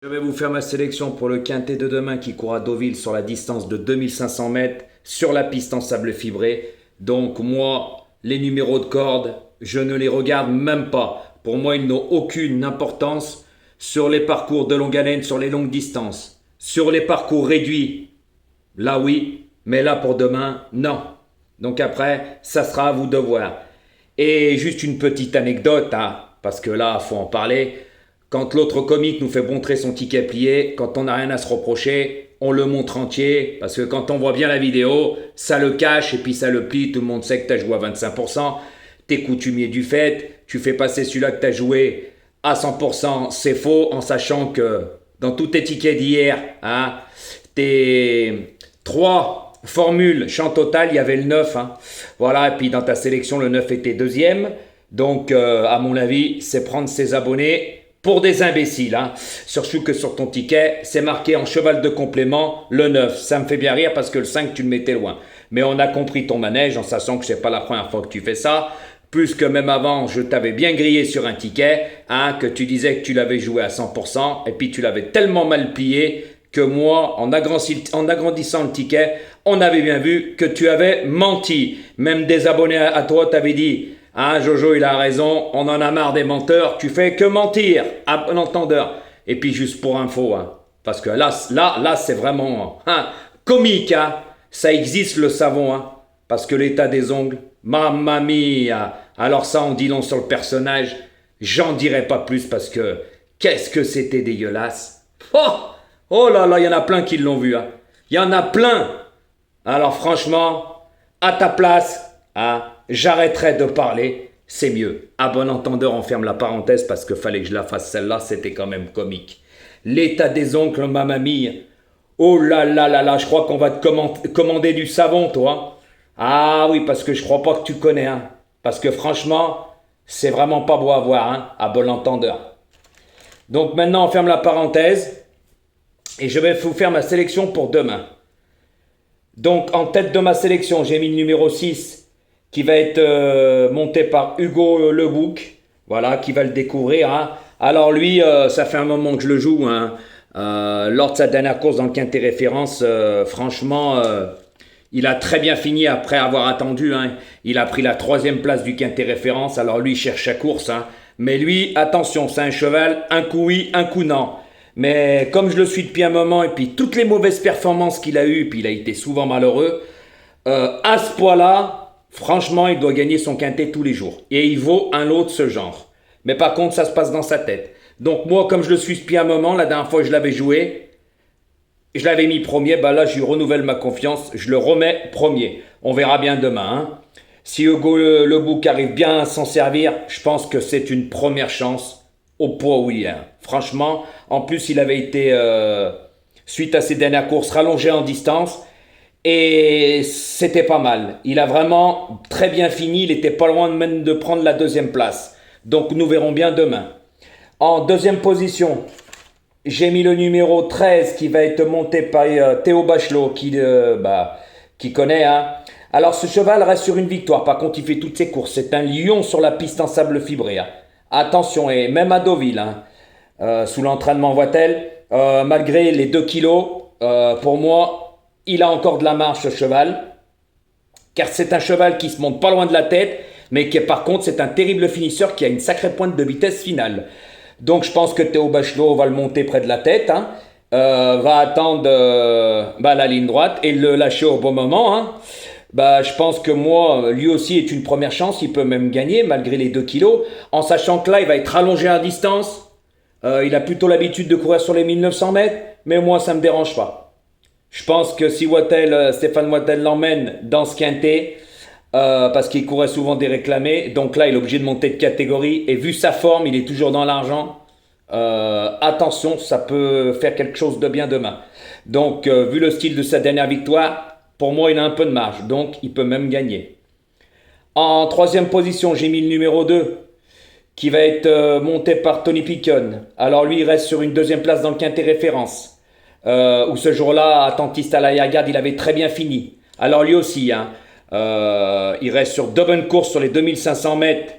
Je vais vous faire ma sélection pour le quintet de demain qui court à Deauville sur la distance de 2500 mètres sur la piste en sable fibré. Donc moi, les numéros de corde, je ne les regarde même pas. Pour moi, ils n'ont aucune importance sur les parcours de longue haleine, sur les longues distances. Sur les parcours réduits, là oui, mais là pour demain, non. Donc après, ça sera à vous de voir. Et juste une petite anecdote, hein, parce que là, faut en parler. Quand l'autre comique nous fait montrer son ticket plié, quand on n'a rien à se reprocher, on le montre entier, parce que quand on voit bien la vidéo, ça le cache et puis ça le plie, tout le monde sait que tu as joué à 25%, t'es coutumier du fait, tu fais passer celui-là que tu as joué à 100%, c'est faux, en sachant que dans tous tes tickets d'hier, hein, tes 3 formules champ total, il y avait le 9. Hein. Voilà, et puis dans ta sélection, le 9 était deuxième. Donc, à mon avis, c'est prendre ses abonnés pour des imbéciles. Hein. Surtout que sur ton ticket, c'est marqué en cheval de complément le 9. Ça me fait bien rire parce que le 5, tu le mettais loin. Mais on a compris ton manège en sachant que c'est pas la première fois que tu fais ça. Plus que même avant, je t'avais bien grillé sur un ticket, hein, que tu disais que tu l'avais joué à 100%, et puis tu l'avais tellement mal plié que moi, en agrandissant le ticket, on avait bien vu que tu avais menti. Même des abonnés à toi t'avaient dit « Ah, Jojo, il a raison, on en a marre des menteurs, tu fais que mentir, à bon entendeur. » Et puis juste pour info, hein, parce que là, c'est vraiment hein, comique, hein. Ça existe le savon, hein, parce que l'état des ongles, mamma mia. Alors ça, on dit long sur le personnage, j'en dirai pas plus parce que qu'est-ce que c'était dégueulasse. Oh, oh là là, il y en a plein qui l'ont vu, hein. Il y en a plein. Alors franchement, à ta place, hein, j'arrêterai de parler, c'est mieux. À bon entendeur, on ferme la parenthèse parce que fallait que je la fasse celle-là, c'était quand même comique. L'état des oncles, ma mamie. Oh là là là là, je crois qu'on va te commander du savon, toi. Ah oui, parce que je crois pas que tu connais, hein. Parce que franchement, c'est vraiment pas beau à voir, hein, à bon entendeur. Donc maintenant, on ferme la parenthèse et je vais vous faire ma sélection pour demain. Donc en tête de ma sélection, j'ai mis le numéro 6 qui va être monté par Hugo Lebouc, voilà, qui va le découvrir. Hein. Alors lui, ça fait un moment que je le joue. Hein. Lors de sa dernière course dans le quintet référence, franchement, il a très bien fini après avoir attendu. Hein. Il a pris la 3e place du quintet référence. Alors lui, il cherche sa course. Hein. Mais lui, attention, c'est un cheval, un coup oui, un coup non. Mais comme je le suis depuis un moment, et puis toutes les mauvaises performances qu'il a eues, puis il a été souvent malheureux, à ce poids-là, franchement, il doit gagner son quintet tous les jours. Et il vaut un lot de ce genre. Mais par contre, ça se passe dans sa tête. Donc moi, comme je le suis depuis un moment, la dernière fois que je l'avais joué, je l'avais mis premier, bah là, je lui renouvelle ma confiance, je le remets premier. On verra bien demain. Hein. Si Hugo Lebouc arrive bien à s'en servir, je pense que c'est une première chance au poids où il est. Franchement, en plus, il avait été, suite à ses dernières courses, rallongé en distance. Et c'était pas mal. Il a vraiment très bien fini. Il était pas loin même de prendre la 2e place. Donc nous verrons bien demain. En 2e position, j'ai mis le numéro 13 qui va être monté par Théo Bachelot qui connaît. Hein. Alors ce cheval reste sur une victoire. Par contre, il fait toutes ses courses. C'est un lion sur la piste en sable fibré. Hein. Attention, et même à Deauville, hein, sous l'entraînement voit-elle, malgré les 2 kilos, pour moi, il a encore de la marge ce cheval, car c'est un cheval qui se monte pas loin de la tête, mais qui par contre c'est un terrible finisseur qui a une sacrée pointe de vitesse finale. Donc je pense que Théo Bachelot va le monter près de la tête, hein, va attendre la ligne droite et le lâcher au bon moment. Hein. Je pense que moi, lui aussi est une première chance, il peut même gagner malgré les 2 kilos, en sachant que là il va être allongé à distance. Il a plutôt l'habitude de courir sur les 1900 mètres, mais moi ça me dérange pas. Je pense que si Stéphane Wattel l'emmène dans ce quintet, parce qu'il courait souvent des réclamés, donc là il est obligé de monter de catégorie, et vu sa forme, il est toujours dans l'argent, attention, ça peut faire quelque chose de bien demain. Donc vu le style de sa dernière victoire, pour moi il a un peu de marge, donc il peut même gagner. En 3e position, j'ai mis le numéro 2, qui va être monté par Tony Picon. Alors lui il reste sur une 2e place dans le quintet référence. Où ce jour-là, attentiste à la garde, il avait très bien fini. Alors lui aussi, hein, il reste sur 2 bonnes courses sur les 2500 mètres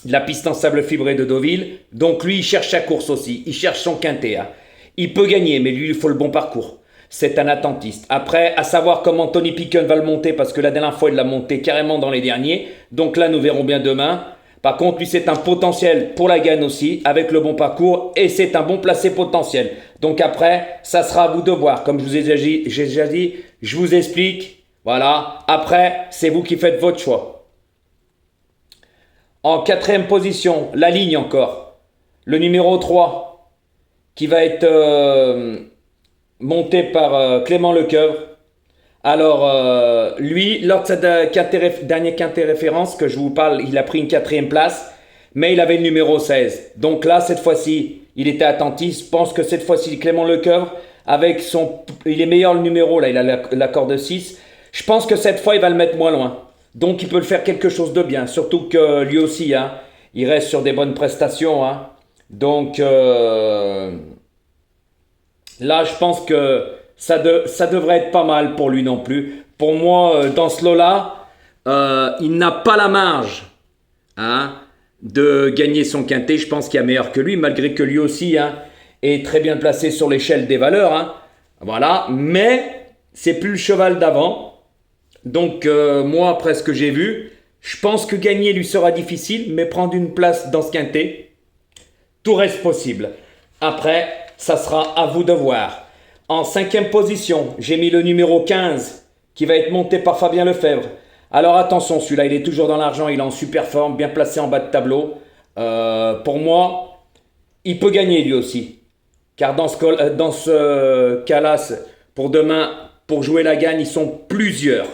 de la piste en sable fibré de Deauville. Donc lui, il cherche sa course aussi. Il cherche son quintet. Hein. Il peut gagner, mais lui, il faut le bon parcours. C'est un attentiste. Après, à savoir comment Tony Picken va le monter, parce que la dernière fois, il l'a monté carrément dans les derniers. Donc là, nous verrons bien demain. Par contre, lui, c'est un potentiel pour la gagne aussi, avec le bon parcours, et c'est un bon placé potentiel. Donc après, ça sera à vous de voir. Comme je vous ai déjà dit, je vous explique. Voilà. Après, c'est vous qui faites votre choix. En quatrième position, la ligne encore. Le numéro 3, qui va être monté par Clément Lecoeuvre. Alors, lui, lors de sa dernier quintet référence que je vous parle, il a pris une quatrième place, mais il avait le numéro 16. Donc là, cette fois-ci, il était attentif. Je pense que cette fois-ci, Clément Lecoeuvre, avec il est meilleur le numéro, là, il a l'accord de 6. Je pense que cette fois, il va le mettre moins loin. Donc, il peut le faire quelque chose de bien. Surtout que lui aussi, hein, il reste sur des bonnes prestations. Hein. Donc, là, je pense que ça devrait être pas mal pour lui non plus. Pour moi, dans ce lot-là, il n'a pas la marge hein, de gagner son quintet. Je pense qu'il y a meilleur que lui, malgré que lui aussi hein, est très bien placé sur l'échelle des valeurs. Hein. Voilà, mais c'est plus le cheval d'avant. Donc moi, après ce que j'ai vu, je pense que gagner lui sera difficile, mais prendre une place dans ce quintet, tout reste possible. Après, ça sera à vous de voir. En cinquième position, j'ai mis le numéro 15 qui va être monté par Fabien Lefebvre. Alors attention, celui-là, il est toujours dans l'argent, il est en super forme, bien placé en bas de tableau. Pour moi, il peut gagner lui aussi. Car dans ce cas-là, pour demain, pour jouer la gagne, ils sont plusieurs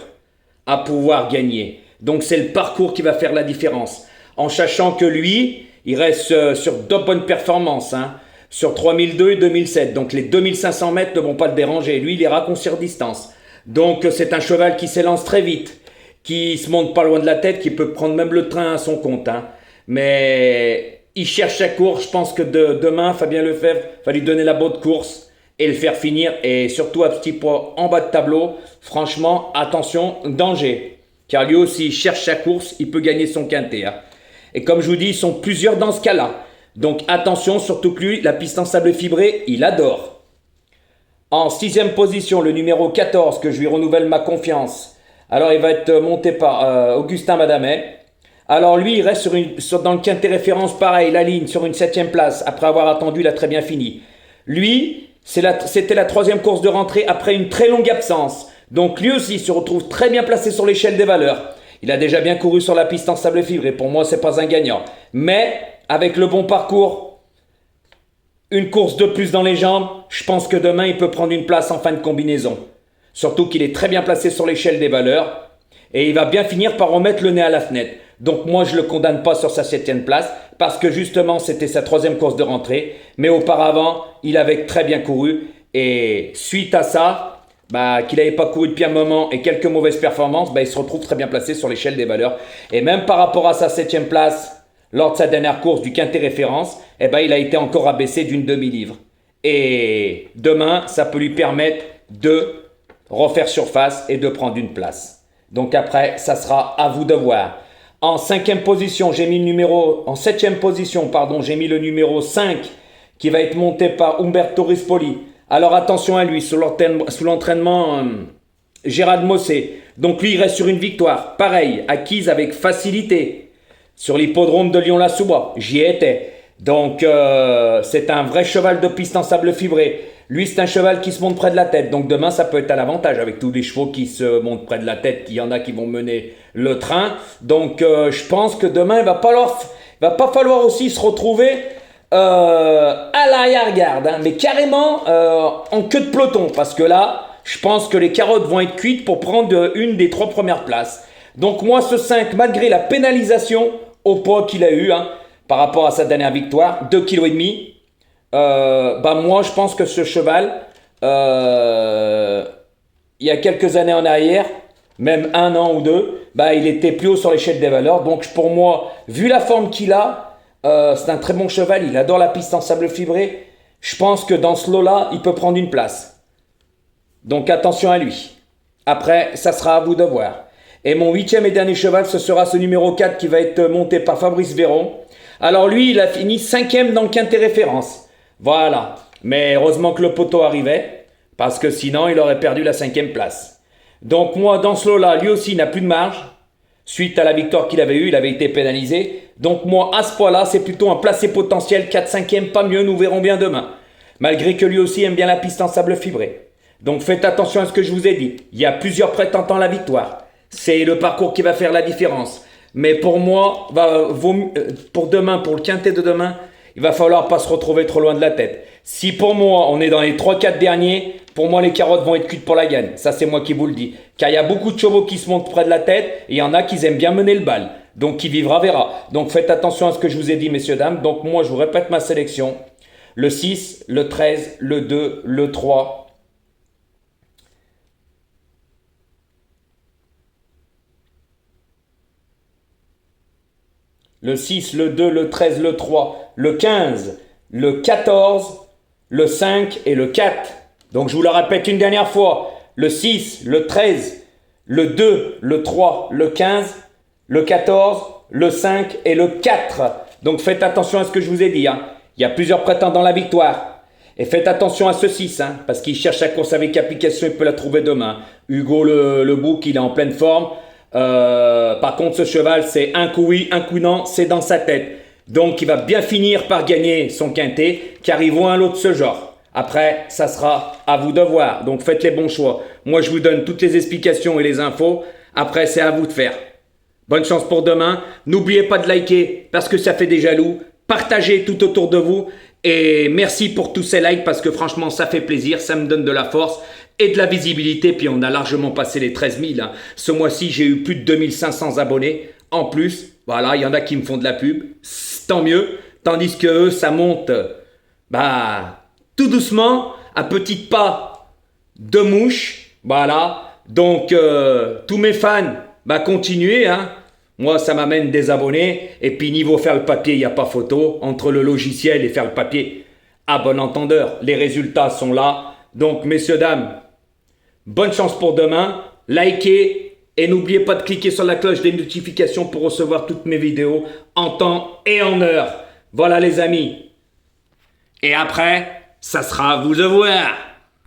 à pouvoir gagner. Donc c'est le parcours qui va faire la différence. En sachant que lui, il reste sur de bonnes performances. Hein. Sur 3002 et 2007. Donc les 2500 mètres ne vont pas le déranger. Lui, il ira concert distance. Donc c'est un cheval qui s'élance très vite, qui se monte pas loin de la tête, qui peut prendre même le train à son compte. Hein. Mais il cherche sa course. Je pense que demain, Fabien Lefebvre va lui donner la bonne course et le faire finir. Et surtout à petit poids en bas de tableau. Franchement, attention, danger. Car lui aussi, il cherche sa course, il peut gagner son quintet. Hein. Et comme je vous dis, ils sont plusieurs dans ce cas-là. Donc attention, surtout que lui, la piste en sable fibré, il adore. En sixième position, le numéro 14, que je lui renouvelle ma confiance. Alors il va être monté par Augustin Madamet. Alors lui, il reste dans le quintet référence, pareil, la ligne, sur une 7e place. Après avoir attendu, il a très bien fini. Lui, c'était la 3e course de rentrée après une très longue absence. Donc lui aussi se retrouve très bien placé sur l'échelle des valeurs. Il a déjà bien couru sur la piste en sable fibré. Pour moi, c'est pas un gagnant. Mais avec le bon parcours, une course de plus dans les jambes, je pense que demain, il peut prendre une place en fin de combinaison. Surtout qu'il est très bien placé sur l'échelle des valeurs. Et il va bien finir par remettre le nez à la fenêtre. Donc moi, je ne le condamne pas sur sa 7e place. Parce que justement, c'était sa 3e course de rentrée. Mais auparavant, il avait très bien couru. Et suite à ça, qu'il n'avait pas couru depuis un moment et quelques mauvaises performances, il se retrouve très bien placé sur l'échelle des valeurs. Et même par rapport à sa 7e place, lors de sa dernière course du quintet référence, il a été encore abaissé d'une demi-livre. Et demain, ça peut lui permettre de refaire surface et de prendre une place. Donc après, ça sera à vous de voir. En 5e position, j'ai mis en 7e position, j'ai mis le numéro 5 qui va être monté par Umberto Rispoli. Alors attention à lui, sous l'entraînement Gérard Mossé. Donc lui, il reste sur une victoire. Pareil, acquise avec facilité. Sur l'hippodrome de Lyon-la-Sous-Bois. J'y étais. Donc c'est un vrai cheval de piste en sable fibré. Lui, c'est un cheval qui se monte près de la tête. Donc demain, ça peut être à l'avantage avec tous les chevaux qui se montent près de la tête. Il y en a qui vont mener le train. Donc je pense que demain, il va pas falloir aussi se retrouver à l'arrière-garde, hein, mais carrément en queue de peloton, parce que là, je pense que les carottes vont être cuites pour prendre une des 3 premières places. Donc moi, ce 5, malgré la pénalisation au poids qu'il a eu, hein, par rapport à sa dernière victoire, 2,5 kg, moi, je pense que ce cheval, il y a quelques années en arrière, même 1 an ou 2, il était plus haut sur l'échelle des valeurs. Donc pour moi, vu la forme qu'il a, c'est un très bon cheval, il adore la piste en sable fibré. Je pense que dans ce lot-là, il peut prendre une place. Donc attention à lui. Après, ça sera à vous de voir. Et mon 8e et dernier cheval, ce sera ce numéro 4 qui va être monté par Fabrice Véron. Alors lui, il a fini 5e dans le quintet référence. Voilà. Mais heureusement que le poteau arrivait, parce que sinon, il aurait perdu la 5e place. Donc moi, dans ce lot-là, lui aussi, il n'a plus de marge. Suite à la victoire qu'il avait eue, il avait été pénalisé. Donc moi, à ce poids-là, c'est plutôt un placé potentiel, 4-5e, pas mieux, nous verrons bien demain. Malgré que lui aussi aime bien la piste en sable fibré. Donc faites attention à ce que je vous ai dit. Il y a plusieurs prétendants à la victoire. C'est le parcours qui va faire la différence. Mais pour moi, pour demain, pour le quintet de demain, il va falloir pas se retrouver trop loin de la tête. Si pour moi, on est dans les 3-4 derniers, pour moi, les carottes vont être cuites pour la gagne. Ça, c'est moi qui vous le dis. Car il y a beaucoup de chevaux qui se montent près de la tête et il y en a qui aiment bien mener le bal. Donc, qui vivra, verra. Donc, faites attention à ce que je vous ai dit, messieurs, dames. Donc, moi, je vous répète ma sélection. Le 6, le 13, le 2, le 3. Le 6, le 2, le 13, le 3, le 15, le 14, le 5 et le 4. Donc je vous le répète une dernière fois. Le 6, le 13, le 2, le 3, le 15, le 14, le 5 et le 4. Donc faites attention à ce que je vous ai dit. Il y a plusieurs prétendants à la victoire. Et faites attention à ce 6, parce qu'il cherche la course avec application, il peut la trouver demain. Hugo le Bouc, il est en pleine forme. Par contre, ce cheval, c'est un coup oui, un coup non, c'est dans sa tête. Donc, il va bien finir par gagner son quintet, car il vaut un lot de ce genre. Après, ça sera à vous de voir. Donc, faites les bons choix. Moi, je vous donne toutes les explications et les infos. Après, c'est à vous de faire. Bonne chance pour demain. N'oubliez pas de liker, parce que ça fait des jaloux. Partagez tout autour de vous. Et merci pour tous ces likes, parce que franchement, ça fait plaisir. Ça me donne de la force et de la visibilité, puis on a largement passé les 13 000. Ce mois-ci, j'ai eu plus de 2500 abonnés. En plus, voilà, il y en a qui me font de la pub. Tant mieux. Tandis que eux, ça monte tout doucement, à petits pas de mouche. Voilà. Donc, tous mes fans, continuez. Moi, ça m'amène des abonnés. Et puis, niveau faire le papier, il n'y a pas photo. Entre le logiciel et faire le papier, à bon entendeur, les résultats sont là. Donc, messieurs, dames, bonne chance pour demain, likez et n'oubliez pas de cliquer sur la cloche des notifications pour recevoir toutes mes vidéos en temps et en heure. Voilà les amis. Et après, ça sera à vous de voir.